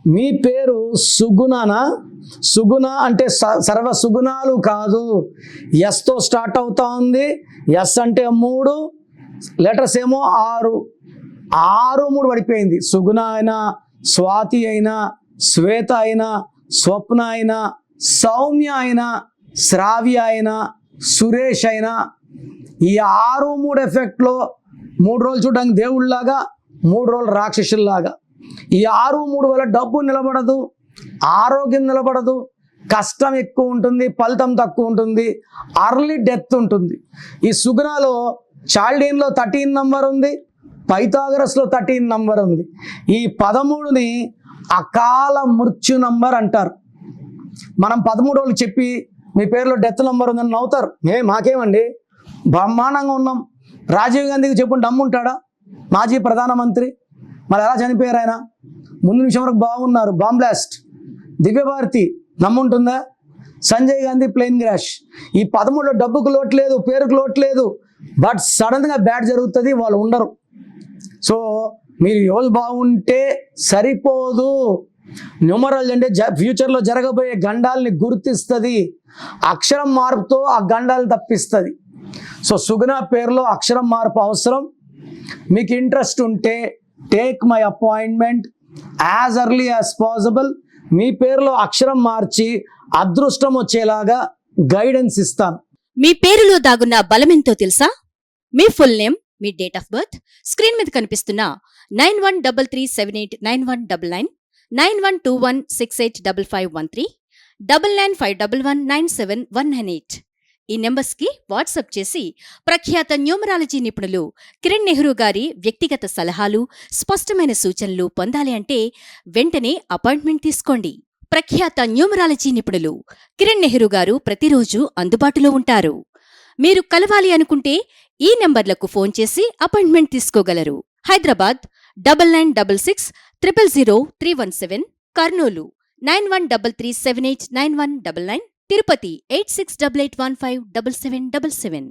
మీ పేరు సుగుణనా? సుగుణ అంటే సర్వ సుగుణాలు కాదు. ఎస్తో స్టార్ట్ అవుతా ఉంది. ఎస్ అంటే 3, లెటర్స్ ఏమో 6. 6, 3 పడిపోయింది. సుగుణ అయినా, స్వాతి అయినా, శ్వేత అయినా, స్వప్న అయినా, సౌమ్య అయినా, శ్రావ్య అయినా, సురేష్ అయినా, ఈ 6, 3 ఎఫెక్ట్లో 3 రోజులు చూడడానికి దేవుళ్ళలాగా, 3 రోజులు రాక్షసుల్లాగా. ఈ 6, 3 వల్ల డబ్బు నిలబడదు, ఆరోగ్యం నిలబడదు, కష్టం ఎక్కువ ఉంటుంది, ఫలితం తక్కువ ఉంటుంది, అర్లీ డెత్ ఉంటుంది. ఈ సుగుణలో చాల్డీన్లో 13 నంబర్ ఉంది, పైథాగరస్లో 13 నంబర్ ఉంది. ఈ 13ని అకాల మృత్యు నంబర్ అంటారు. మనం 13 రోజులు చెప్పి మీ పేరులో డెత్ నంబర్ ఉందని నవ్వుతారు. మాకేమండి, బ్రహ్మాండంగా ఉన్నాం. రాజీవ్ గాంధీకి చెప్పు నమ్ముంటాడా? మాజీ ప్రధానమంత్రి. మరి ఎలా చనిపోయారు ఆయన? ముందు నిమిషం వరకు బాగున్నారు, బాంబ్ బ్లాస్ట్. దివ్యభారతి నమ్ముంటుందా? Sanjay Gandhi plane crash. ఈ 13లో డబ్బుకు లోటు లేదు, పేరుకు లోటు లేదు, బట్ సడన్గా బ్యాడ్ జరుగుతుంది, వాళ్ళు ఉండరు. సో మీరు రోజు బాగుంటే సరిపోదు. న్యూమరాలజీ అంటే ఫ్యూచర్లో జరగబోయే గండాల్ని గుర్తిస్తుంది, అక్షరం మార్పుతో ఆ గండాలు తప్పిస్తుంది. సో సుగుణ పేరులో అక్షరం మార్పు అవసరం. మీకు ఇంట్రెస్ట్ ఉంటే take my appointment as early as possible. మీ పేరులో అక్షరం మార్చి అదృష్టం వచ్చేలాగా గైడెన్స్ ఇస్తాను. మీ పేరులో దాగున్న బలమెంతో తెలుసా? మీ ఫుల్ నేమ్, మీ డేట్ ఆఫ్ బర్త్, స్క్రీన్ మీద కనిపిస్తున్న 9133789199, 9121685513, 995111971998 ఈ నెంబర్స్కి వాట్సాప్ చేసి ప్రఖ్యాత న్యూమరాలజీ నిపుణులు కిరణ్ నెహ్రూ గారి వ్యక్తిగత సలహాలు, స్పష్టమైన సూచనలు పొందాలి అంటే వెంటనే అపాయింట్మెంట్ తీసుకోండి. ప్రఖ్యాత న్యూమరాలజీ నిపుణులు కిరణ్ నెహ్రూ గారు ప్రతిరోజు అందుబాటులో ఉంటారు. మీరు కలవాలి అనుకుంటే ఈ నెంబర్లకు ఫోన్ చేసి అపాయింట్మెంట్ తీసుకోగలరు. హైదరాబాద్ 9966000317, కర్నూలు 9133789199, తిరుపతి 8688157777.